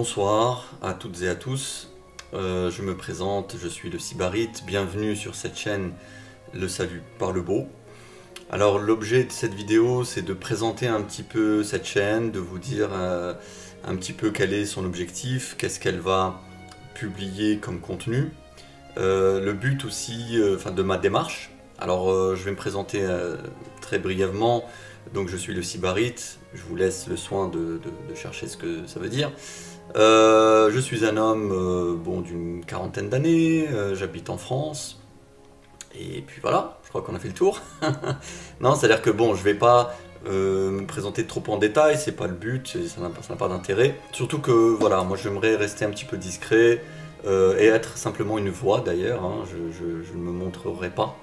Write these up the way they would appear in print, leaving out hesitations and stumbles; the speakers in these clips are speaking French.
Bonsoir à toutes et à tous, je me présente, je suis le Sybarite, bienvenue sur cette chaîne Le Salut par le Beau. Alors l'objet de cette vidéo c'est de présenter un petit peu cette chaîne, de vous dire un petit peu quel est son objectif, qu'est-ce qu'elle va publier comme contenu. Le but aussi de ma démarche. Alors je vais me présenter très brièvement. Donc je suis le Sybarite, je vous laisse le soin de chercher ce que ça veut dire. Je suis un homme d'une quarantaine d'années, j'habite en France. Et puis voilà, je crois qu'on a fait le tour. Non, c'est-à-dire que bon, je vais pas me présenter trop en détail, c'est pas le but, ça n'a pas d'intérêt. Surtout que voilà, moi j'aimerais rester un petit peu discret et être simplement une voix d'ailleurs, hein, je ne me montrerai pas.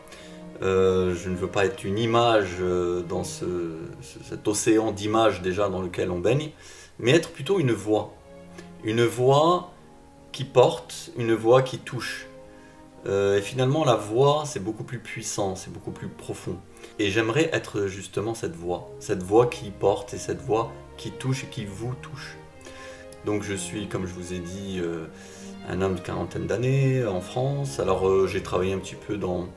Je ne veux pas être une image dans cet océan d'images déjà dans lequel on baigne, mais être plutôt une voix qui porte, une voix qui touche. Et finalement la voix c'est beaucoup plus puissant, c'est beaucoup plus profond. Et j'aimerais être justement cette voix qui porte et cette voix qui touche et qui vous touche. Donc je suis, comme je vous ai dit, un homme de quarantaine d'années en France. Alors j'ai travaillé un petit peu dans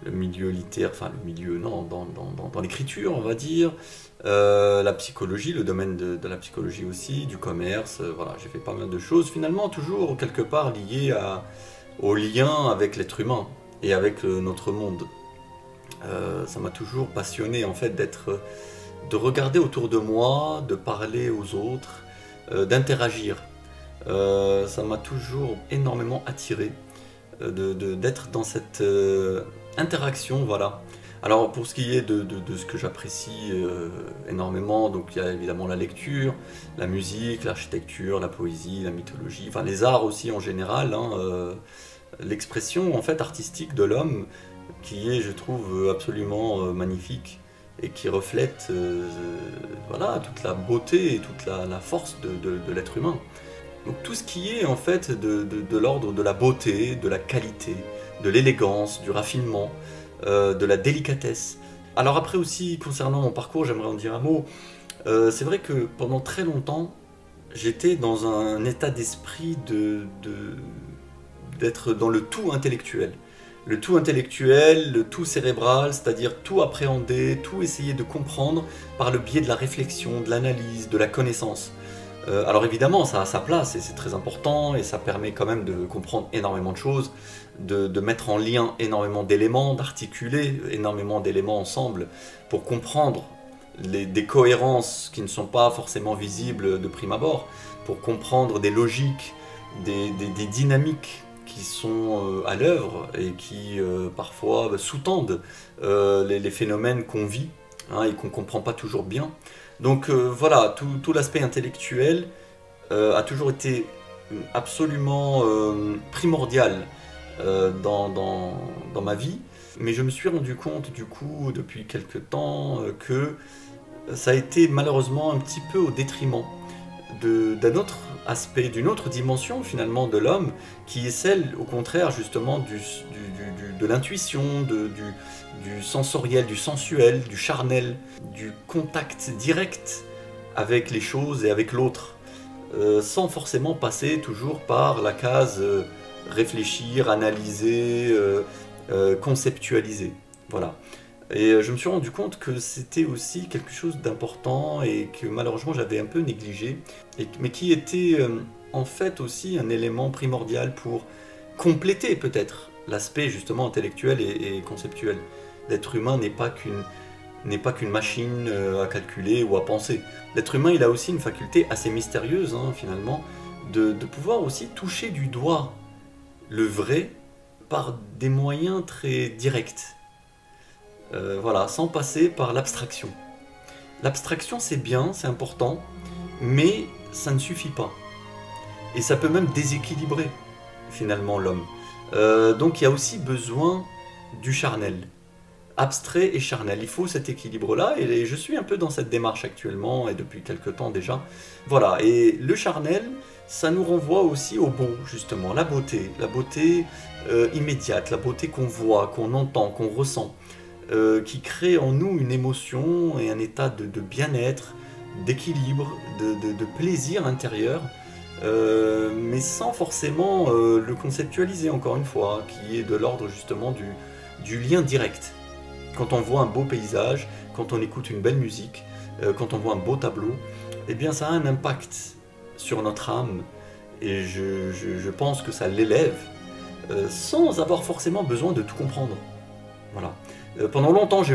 le milieu littéraire, enfin le milieu, non, dans l'écriture on va dire, la psychologie, le domaine de la psychologie aussi, du commerce, voilà, j'ai fait pas mal de choses, finalement toujours quelque part liées au lien avec l'être humain et avec notre monde. Ça m'a toujours passionné en fait de regarder autour de moi, de parler aux autres, d'interagir. Ça m'a toujours énormément attiré d'être dans cette interaction, voilà. Alors pour ce qui est de ce que j'apprécie énormément, donc il y a évidemment la lecture, la musique, l'architecture, la poésie, la mythologie, enfin les arts aussi en général, hein, l'expression en fait artistique de l'homme qui est, je trouve, absolument magnifique et qui reflète voilà, toute la beauté et toute la force de l'être humain. Donc tout ce qui est en fait de l'ordre de la beauté, de la qualité, de l'élégance, du raffinement, de la délicatesse. Alors après aussi, concernant mon parcours, j'aimerais en dire un mot. C'est vrai que pendant très longtemps, j'étais dans un état d'esprit d'être dans le tout intellectuel. Le tout intellectuel, le tout cérébral, c'est-à-dire tout appréhender, tout essayer de comprendre par le biais de la réflexion, de l'analyse, de la connaissance. Alors évidemment, ça a sa place et c'est très important et ça permet quand même de comprendre énormément de choses, de mettre en lien énormément d'éléments, d'articuler énormément d'éléments ensemble pour comprendre des cohérences qui ne sont pas forcément visibles de prime abord, pour comprendre des logiques, des dynamiques qui sont à l'œuvre et qui parfois sous-tendent les phénomènes qu'on vit, hein, et qu'on ne comprend pas toujours bien. Donc voilà, tout l'aspect intellectuel a toujours été absolument primordial dans ma vie, mais je me suis rendu compte du coup depuis quelques temps que ça a été malheureusement un petit peu au détriment d'un autre aspect, d'une autre dimension finalement de l'homme, qui est celle au contraire justement de l'intuition, du sensoriel, du sensuel, du charnel, du contact direct avec les choses et avec l'autre, sans forcément passer toujours par la case réfléchir, analyser, conceptualiser. Voilà. Et je me suis rendu compte que c'était aussi quelque chose d'important et que malheureusement j'avais un peu négligé, mais qui était en fait aussi un élément primordial pour compléter peut-être l'aspect justement intellectuel et conceptuel. L'être humain n'est pas qu'une machine à calculer ou à penser. L'être humain il a aussi une faculté assez mystérieuse hein, finalement de pouvoir aussi toucher du doigt le vrai par des moyens très directs. Voilà, sans passer par l'abstraction. L'abstraction c'est bien, c'est important, mais ça ne suffit pas. Et ça peut même déséquilibrer finalement l'homme. Donc il y a aussi besoin du charnel. Abstrait et charnel, il faut cet équilibre-là, et je suis un peu dans cette démarche actuellement, et depuis quelques temps déjà. Voilà, et le charnel, ça nous renvoie aussi au beau, justement, la beauté immédiate, la beauté qu'on voit, qu'on entend, qu'on ressent. Qui crée en nous une émotion et un état de bien-être, d'équilibre, de plaisir intérieur mais sans forcément le conceptualiser, encore une fois, qui est de l'ordre justement du lien direct. Quand on voit un beau paysage, quand on écoute une belle musique, quand on voit un beau tableau, eh bien ça a un impact sur notre âme, et je pense que ça l'élève, sans avoir forcément besoin de tout comprendre. Voilà. Pendant longtemps, je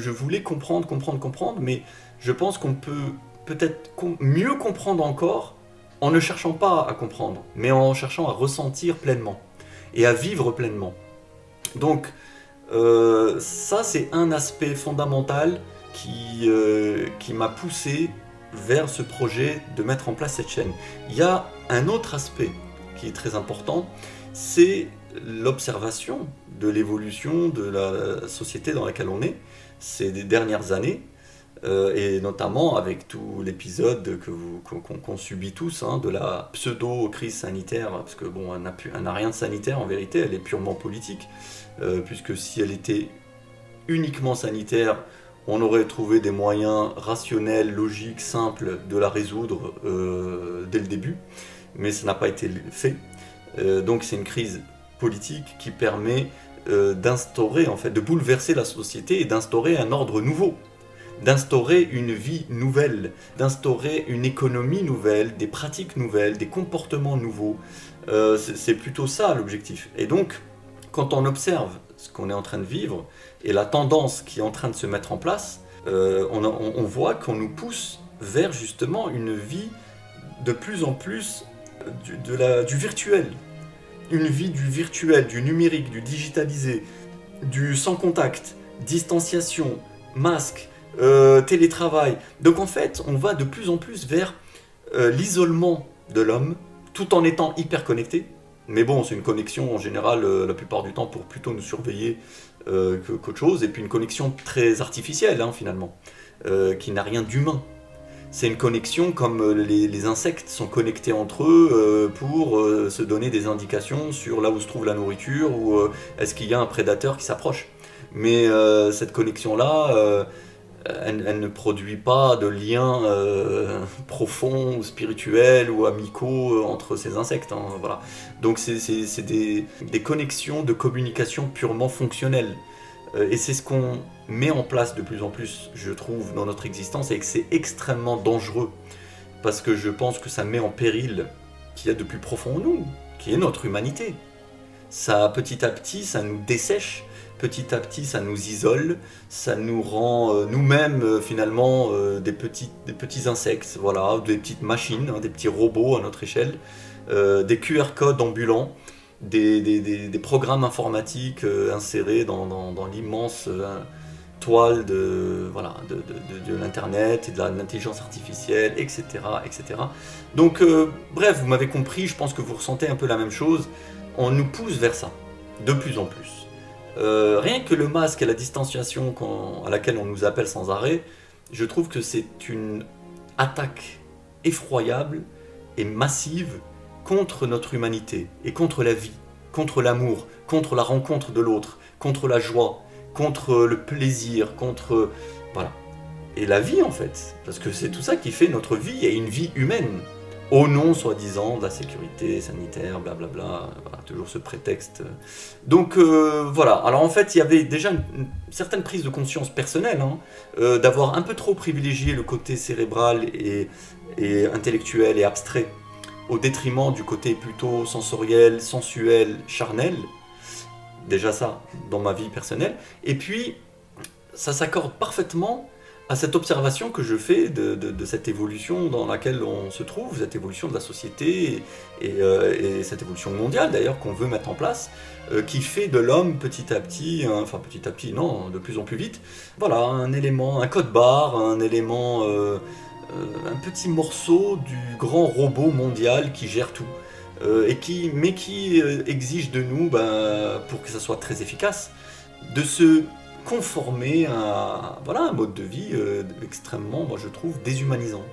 voulais comprendre, mais je pense qu'on peut peut-être mieux comprendre encore en ne cherchant pas à comprendre, mais en cherchant à ressentir pleinement et à vivre pleinement. Donc, ça, c'est un aspect fondamental qui m'a poussé vers ce projet de mettre en place cette chaîne. Il y a un autre aspect qui est très important, c'est l'observation de l'évolution de la société dans laquelle on est ces dernières années, et notamment avec tout l'épisode qu'on subit tous, hein, de la pseudo-crise sanitaire, parce que bon, elle n'a rien de sanitaire en vérité, elle est purement politique, puisque si elle était uniquement sanitaire, on aurait trouvé des moyens rationnels, logiques, simples de la résoudre dès le début, mais ça n'a pas été fait. Donc c'est une crise politique qui permet d'instaurer, en fait, de bouleverser la société et d'instaurer un ordre nouveau, d'instaurer une vie nouvelle, d'instaurer une économie nouvelle, des pratiques nouvelles, des comportements nouveaux. C'est plutôt ça l'objectif. Et donc, quand on observe ce qu'on est en train de vivre et la tendance qui est en train de se mettre en place, on voit qu'on nous pousse vers justement une vie de plus en plus du virtuel. Une vie du virtuel, du numérique, du digitalisé, du sans contact, distanciation, masque, télétravail. Donc en fait, on va de plus en plus vers l'isolement de l'homme, tout en étant hyper connecté. Mais bon, c'est une connexion en général, la plupart du temps, pour plutôt nous surveiller qu'autre chose. Et puis une connexion très artificielle, hein, finalement, qui n'a rien d'humain. C'est une connexion comme les insectes sont connectés entre eux pour se donner des indications sur là où se trouve la nourriture ou est-ce qu'il y a un prédateur qui s'approche. Mais cette connexion-là, elle ne produit pas de liens profonds, spirituels ou amicaux entre ces insectes. Hein, voilà. Donc c'est des connexions de communication purement fonctionnelles. Et c'est ce qu'on met en place de plus en plus, je trouve, dans notre existence, et que c'est extrêmement dangereux, parce que je pense que ça met en péril ce qu'il y a de plus profond en nous, qui est notre humanité. Ça, petit à petit, ça nous dessèche, petit à petit, ça nous isole, ça nous rend nous-mêmes, finalement, des petits insectes, voilà, des petites machines, hein, des petits robots à notre échelle, des QR codes ambulants, des programmes informatiques insérés dans l'immense toile de l'internet et de l'intelligence artificielle, etc., etc. Donc bref, vous m'avez compris, je pense que vous ressentez un peu la même chose. On nous pousse vers ça, de plus en plus. Rien que le masque et la distanciation à laquelle on nous appelle sans arrêt, je trouve que c'est une attaque effroyable et massive contre notre humanité et contre la vie, contre l'amour, contre la rencontre de l'autre, contre la joie, contre le plaisir, contre... Voilà. Et la vie en fait, parce que c'est tout ça qui fait notre vie et une vie humaine, au nom soi-disant de la sécurité sanitaire, blablabla, voilà, toujours ce prétexte. Donc voilà, alors en fait il y avait déjà une certaine prise de conscience personnelle, hein, d'avoir un peu trop privilégié le côté cérébral et intellectuel et abstrait, au détriment du côté plutôt sensoriel, sensuel, charnel. Déjà ça, dans ma vie personnelle. Et puis, ça s'accorde parfaitement à cette observation que je fais de cette évolution dans laquelle on se trouve, cette évolution de la société et cette évolution mondiale d'ailleurs qu'on veut mettre en place, qui fait de l'homme petit à petit, enfin petit à petit, non, de plus en plus vite, voilà, un élément, un code-barre, un élément... un petit morceau du grand robot mondial qui gère tout, mais qui exige de nous, pour que ça soit très efficace, de se conformer à voilà, un mode de vie extrêmement, moi je trouve, déshumanisant.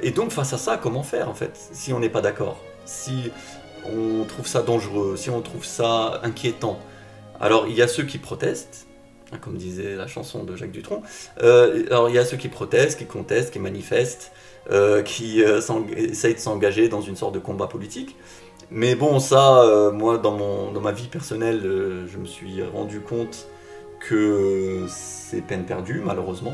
Et donc face à ça, comment faire en fait, si on n'est pas d'accord, si on trouve ça dangereux, si on trouve ça inquiétant? Alors il y a ceux qui protestent, hein, comme disait la chanson de Jacques Dutronc. Alors il y a ceux qui protestent, qui contestent, qui manifestent, qui essayent de s'engager dans une sorte de combat politique. Mais bon, ça, moi, dans ma vie personnelle, je me suis rendu compte que c'est peine perdue, malheureusement,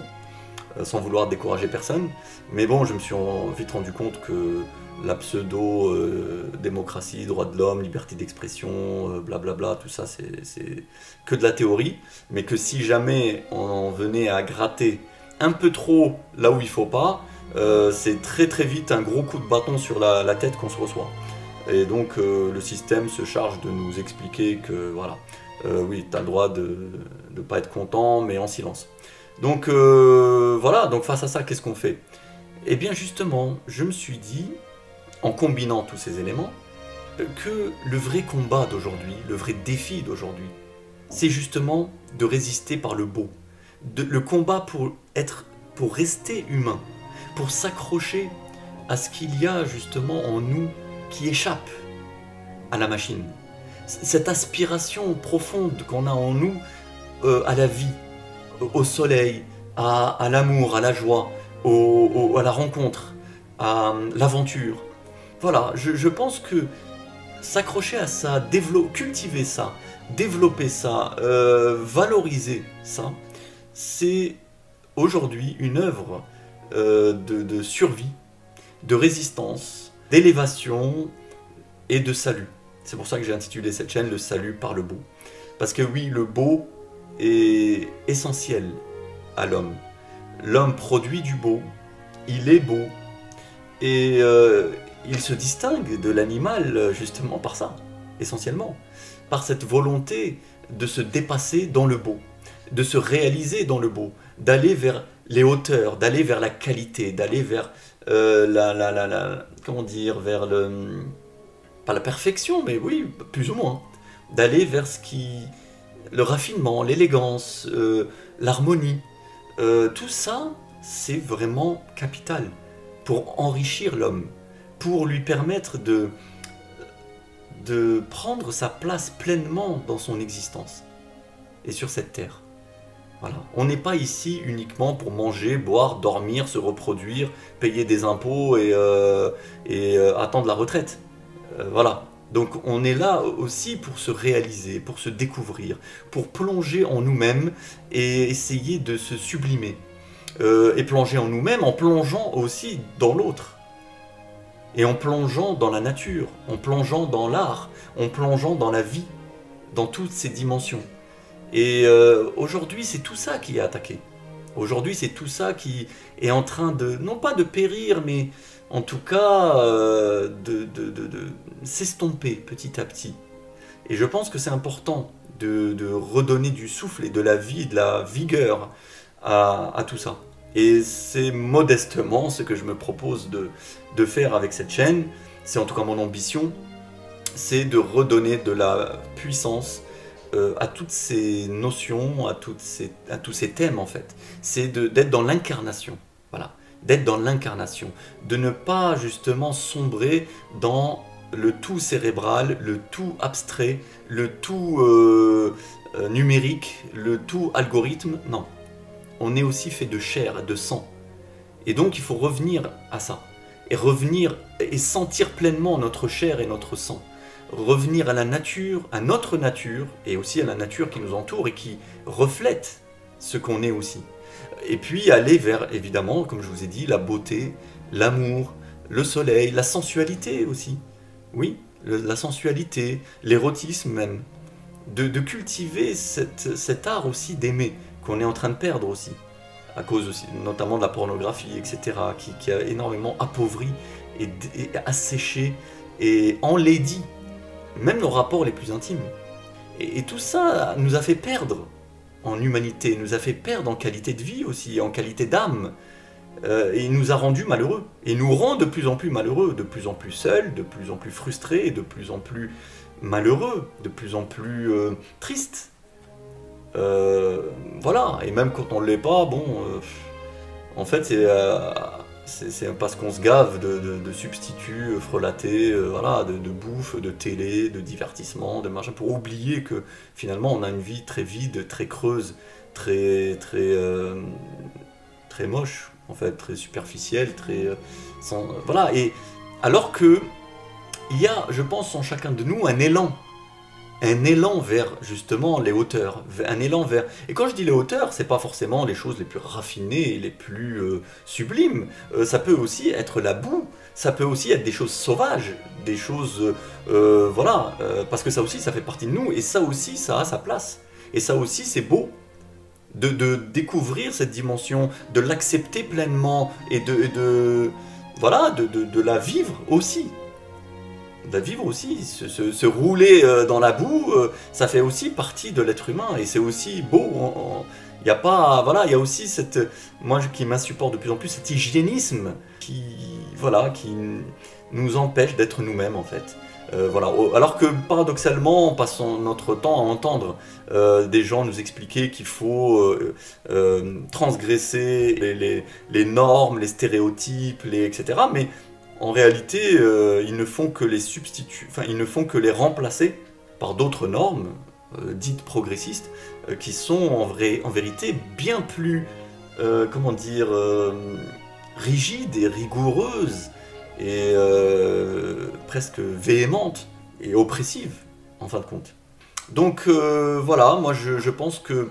sans vouloir décourager personne. Mais bon, je me suis vite rendu compte que la pseudo-démocratie, droits de l'homme, liberté d'expression, blablabla, tout ça, c'est que de la théorie. Mais que si jamais on venait à gratter un peu trop là où il faut pas, c'est très très vite un gros coup de bâton sur la tête qu'on se reçoit. Et donc le système se charge de nous expliquer que voilà, oui, tu as le droit de ne pas être content, mais en silence. Donc voilà, donc face à ça, qu'est-ce qu'on fait? Eh bien justement, je me suis dit, en combinant tous ces éléments, que le vrai combat d'aujourd'hui, le vrai défi d'aujourd'hui, c'est justement de résister par le beau. Le combat pour rester humain, pour s'accrocher à ce qu'il y a justement en nous qui échappe à la machine. Cette aspiration profonde qu'on a en nous à la vie, au soleil, à l'amour, à la joie, à la rencontre, à l'aventure. Voilà, je pense que s'accrocher à ça, cultiver ça, développer ça, valoriser ça, c'est aujourd'hui une œuvre de survie, de résistance, d'élévation et de salut. C'est pour ça que j'ai intitulé cette chaîne « Le salut par le beau ». Parce que oui, le beau est essentiel à l'homme. L'homme produit du beau, il est beau, et il se distingue de l'animal justement par ça, essentiellement. Par cette volonté de se dépasser dans le beau, de se réaliser dans le beau, d'aller vers les hauteurs, d'aller vers la qualité, d'aller vers comment dire, vers pas la perfection, mais oui, plus ou moins, d'aller vers le raffinement, l'élégance, l'harmonie, tout ça, c'est vraiment capital pour enrichir l'homme, pour lui permettre de prendre sa place pleinement dans son existence et sur cette terre. Voilà. On n'est pas ici uniquement pour manger, boire, dormir, se reproduire, payer des impôts et attendre la retraite. Voilà. Donc on est là aussi pour se réaliser, pour se découvrir, pour plonger en nous-mêmes et essayer de se sublimer. Et plonger en nous-mêmes en plongeant aussi dans l'autre. Et en plongeant dans la nature, en plongeant dans l'art, en plongeant dans la vie, dans toutes ses dimensions. Et aujourd'hui, c'est tout ça qui est attaqué. Aujourd'hui, c'est tout ça qui est en train de, non pas de périr, mais en tout cas de s'estomper petit à petit. Et je pense que c'est important de redonner du souffle et de la vie, de la vigueur à tout ça. Et c'est modestement ce que je me propose de faire avec cette chaîne. C'est en tout cas mon ambition, c'est de redonner de la puissance à toutes ces notions, à tous ces thèmes en fait. C'est d'être dans l'incarnation, voilà, d'être dans l'incarnation, de ne pas justement sombrer dans le tout cérébral, le tout abstrait, le tout numérique, le tout algorithme, non. On est aussi fait de chair et de sang. Et donc il faut revenir à ça, et revenir et sentir pleinement notre chair et notre sang. Revenir à la nature, à notre nature, et aussi à la nature qui nous entoure et qui reflète ce qu'on est aussi. Et puis aller vers, évidemment, comme je vous ai dit, la beauté, l'amour, le soleil, la sensualité aussi. Oui, la sensualité, l'érotisme même. De cultiver cet art aussi d'aimer, qu'on est en train de perdre aussi, à cause aussi, notamment de la pornographie, etc., qui a énormément appauvri et asséché et enlaidi même nos rapports les plus intimes. Et tout ça nous a fait perdre en humanité, nous a fait perdre en qualité de vie aussi, en qualité d'âme, et il nous a rendus malheureux, et nous rend de plus en plus malheureux, de plus en plus seuls, de plus en plus frustrés, de plus en plus malheureux, de plus en plus tristes. Voilà, et même quand on ne l'est pas, bon, en fait c'est C'est parce qu'on se gave de substituts frelatés, voilà, de bouffe, de télé, de divertissement, de machin, pour oublier que finalement on a une vie très vide, très creuse, très moche, en fait, très superficielle, voilà. Et alors que il y a, je pense, en chacun de nous un élan vers justement les hauteurs, un élan vers... Et quand je dis les hauteurs, c'est pas forcément les choses les plus raffinées, les plus sublimes. Ça peut aussi être la boue, ça peut aussi être des choses sauvages, des choses... voilà, parce que ça aussi, ça fait partie de nous, et ça aussi, ça a sa place. Et ça aussi, c'est beau de découvrir cette dimension, de l'accepter pleinement, et voilà, de la vivre aussi. Se rouler dans la boue, ça fait aussi partie de l'être humain et c'est aussi beau. Il y a pas, voilà, il y a aussi moi qui m'insupporte de plus en plus, cet hygiénisme qui nous empêche d'être nous-mêmes en fait. Voilà. Alors que paradoxalement, on passe notre temps à entendre des gens nous expliquer qu'il faut transgresser les normes, les stéréotypes, etc. Mais en réalité, ils ne font que les substituer, enfin, ils ne font que les remplacer par d'autres normes dites progressistes qui sont en vérité bien plus, comment dire, rigides et rigoureuses et presque véhémentes et oppressives en fin de compte. Donc voilà, moi je pense que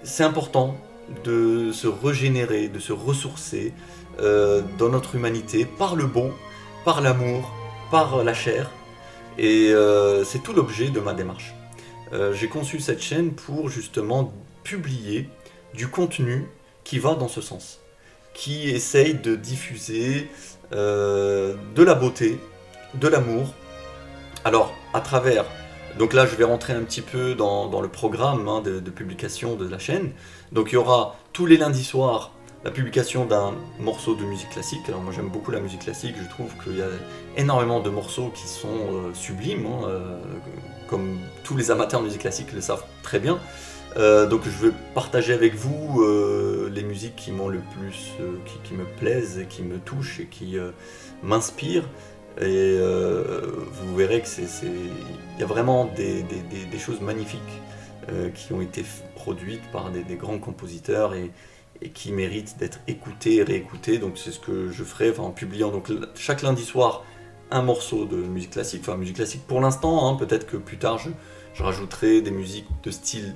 c'est important de se régénérer, de se ressourcer dans notre humanité par le bon, par l'amour, par la chair. Et c'est tout l'objet de ma démarche. J'ai conçu cette chaîne pour justement publier du contenu qui va dans ce sens, qui essaye de diffuser de la beauté, de l'amour. Alors, à travers... Donc là, je vais rentrer un petit peu dans le programme de publication de la chaîne. Donc il y aura tous les lundis soirs la publication d'un morceau de musique classique. Alors moi j'aime beaucoup la musique classique, je trouve qu'il y a énormément de morceaux qui sont sublimes, comme tous les amateurs de musique classique le savent très bien. Donc je vais partager avec vous les musiques qui m'ont le plus, qui me plaisent, et qui me touchent et qui m'inspirent. Et vous verrez que il y a vraiment des choses magnifiques qui ont été produites par des grands compositeurs et qui méritent d'être écoutées et réécoutées. Donc c'est ce que je ferai en publiant donc, chaque lundi soir un morceau de musique classique, enfin musique classique pour l'instant, peut-être que plus tard je rajouterai des musiques de styles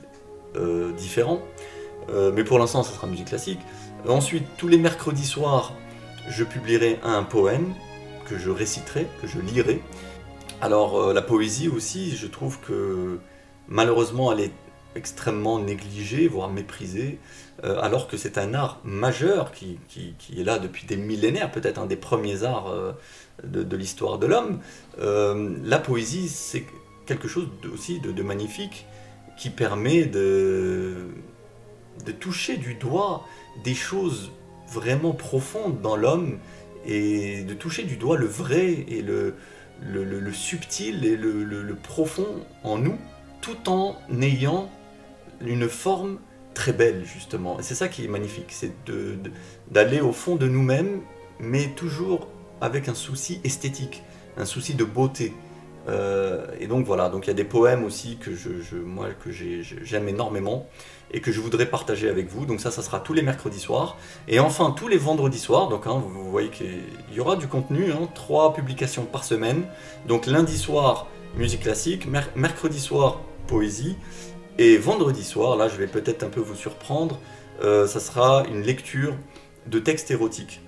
différents, mais pour l'instant ça sera musique classique. Ensuite, tous les mercredis soirs, je publierai un poème que je réciterai, que je lirai. Alors la poésie aussi, je trouve que malheureusement elle est extrêmement négligée, voire méprisée, alors que c'est un art majeur qui est là depuis des millénaires, peut-être un des premiers arts de l'histoire de l'homme. La poésie, c'est quelque chose aussi de magnifique qui permet de toucher du doigt des choses vraiment profondes dans l'homme et de toucher du doigt le vrai et le subtil et le profond en nous, tout en ayant une forme très belle justement. Et c'est ça qui est magnifique, c'est d'aller au fond de nous-mêmes, mais toujours avec un souci esthétique, un souci de beauté. Et donc voilà, donc il y a des poèmes aussi que j'aime énormément et que je voudrais partager avec vous. Donc ça sera tous les mercredis soirs. Et enfin tous les vendredis soirs, donc vous voyez qu'il y aura du contenu, 3 publications par semaine. Donc lundi soir, musique classique, mercredi soir, poésie. Et vendredi soir, là je vais peut-être un peu vous surprendre, ça sera une lecture de textes érotiques.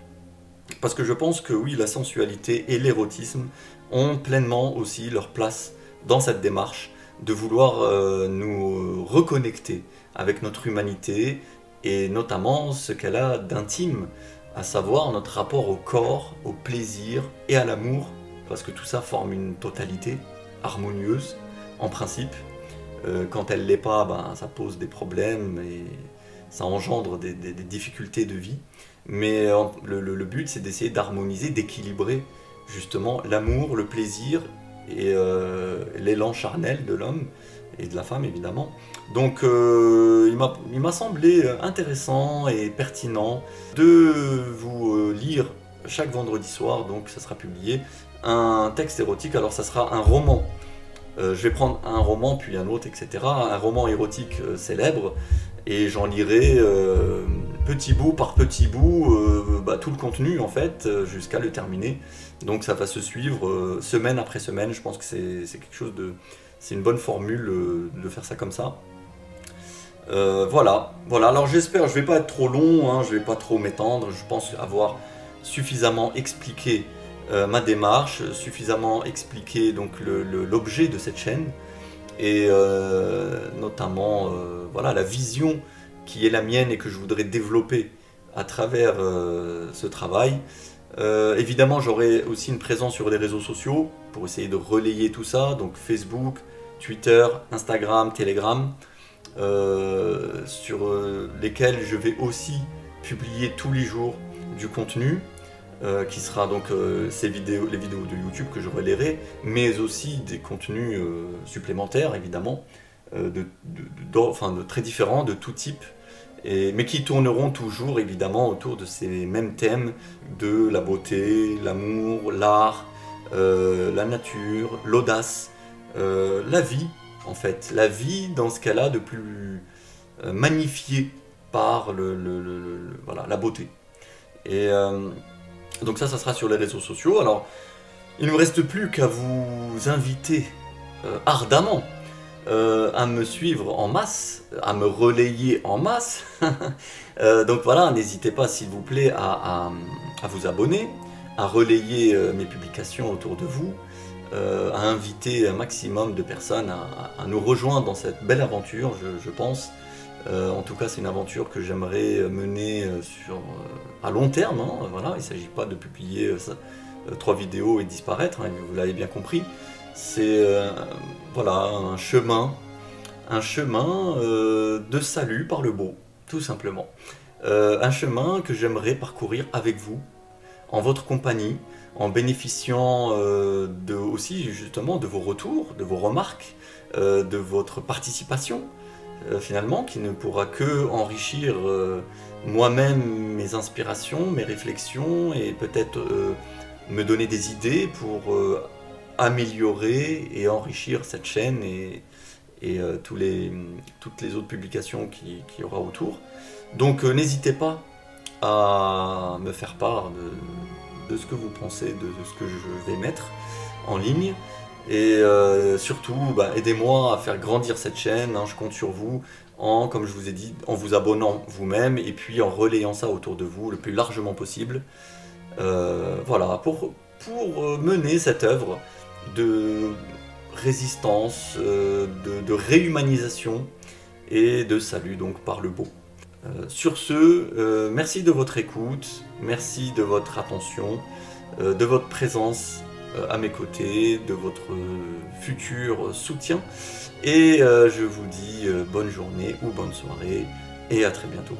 Parce que je pense que oui, la sensualité et l'érotisme ont pleinement aussi leur place dans cette démarche de vouloir nous reconnecter avec notre humanité et notamment ce qu'elle a d'intime, à savoir notre rapport au corps, au plaisir et à l'amour, parce que tout ça forme une totalité harmonieuse en principe. Quand elle ne l'est pas, ça pose des problèmes et ça engendre des difficultés de vie. Mais le but, c'est d'essayer d'harmoniser, d'équilibrer justement l'amour, le plaisir l'élan charnel de l'homme et de la femme évidemment. Donc il m'a semblé intéressant et pertinent de vous lire chaque vendredi soir, donc ça sera publié, un texte érotique. Alors ça sera un roman. Je vais prendre un roman puis un autre, etc. Un roman érotique célèbre, et j'en lirai petit bout par petit bout tout le contenu en fait, jusqu'à le terminer. Donc ça va se suivre semaine après semaine. Je pense que c'est quelque chose de... C'est une bonne formule de faire ça comme ça. Voilà. Alors j'espère, je vais pas être trop long, hein, je vais pas trop m'étendre. Je pense avoir suffisamment expliqué ma démarche, suffisamment expliqué donc l'objet de cette chaîne, et notamment voilà, la vision qui est la mienne et que je voudrais développer à travers ce travail. Évidemment, j'aurai aussi une présence sur les réseaux sociaux pour essayer de relayer tout ça, donc Facebook, Twitter, Instagram, Telegram, sur lesquels je vais aussi publier tous les jours du contenu, qui sera donc les vidéos de YouTube que je relayerai, mais aussi des contenus supplémentaires évidemment, de très différents, de tout type, mais qui tourneront toujours évidemment autour de ces mêmes thèmes de la beauté, l'amour, l'art, la nature, l'audace, la vie en fait, la vie dans ce cas-là de plus magnifiée par voilà, la beauté. Et donc ça sera sur les réseaux sociaux. Alors il ne me reste plus qu'à vous inviter ardemment à me suivre en masse, à me relayer en masse. Donc voilà, n'hésitez pas s'il vous plaît à vous abonner, à relayer mes publications autour de vous, à inviter un maximum de personnes à nous rejoindre dans cette belle aventure, je pense. En tout cas, c'est une aventure que j'aimerais mener à long terme, hein, voilà. Il ne s'agit pas de publier 3 vidéos et disparaître, hein, vous l'avez bien compris. C'est voilà, un chemin de salut par le beau, tout simplement. Un chemin que j'aimerais parcourir avec vous, en votre compagnie, en bénéficiant aussi justement de vos retours, de vos remarques, de votre participation, finalement, qui ne pourra que enrichir moi-même mes inspirations, mes réflexions, et peut-être me donner des idées pour améliorer et enrichir cette chaîne et toutes les autres publications qu'il y aura autour. Donc n'hésitez pas à me faire part de ce que vous pensez, de ce que je vais mettre en ligne. Et surtout, aidez-moi à faire grandir cette chaîne, hein, je compte sur vous, comme je vous ai dit, en vous abonnant vous-même et puis en relayant ça autour de vous le plus largement possible. Voilà, pour mener cette œuvre de résistance, de réhumanisation et de salut donc par le beau. Sur ce, merci de votre écoute, merci de votre attention, de votre présence à mes côtés, de votre futur soutien, et je vous dis bonne journée ou bonne soirée, et à très bientôt.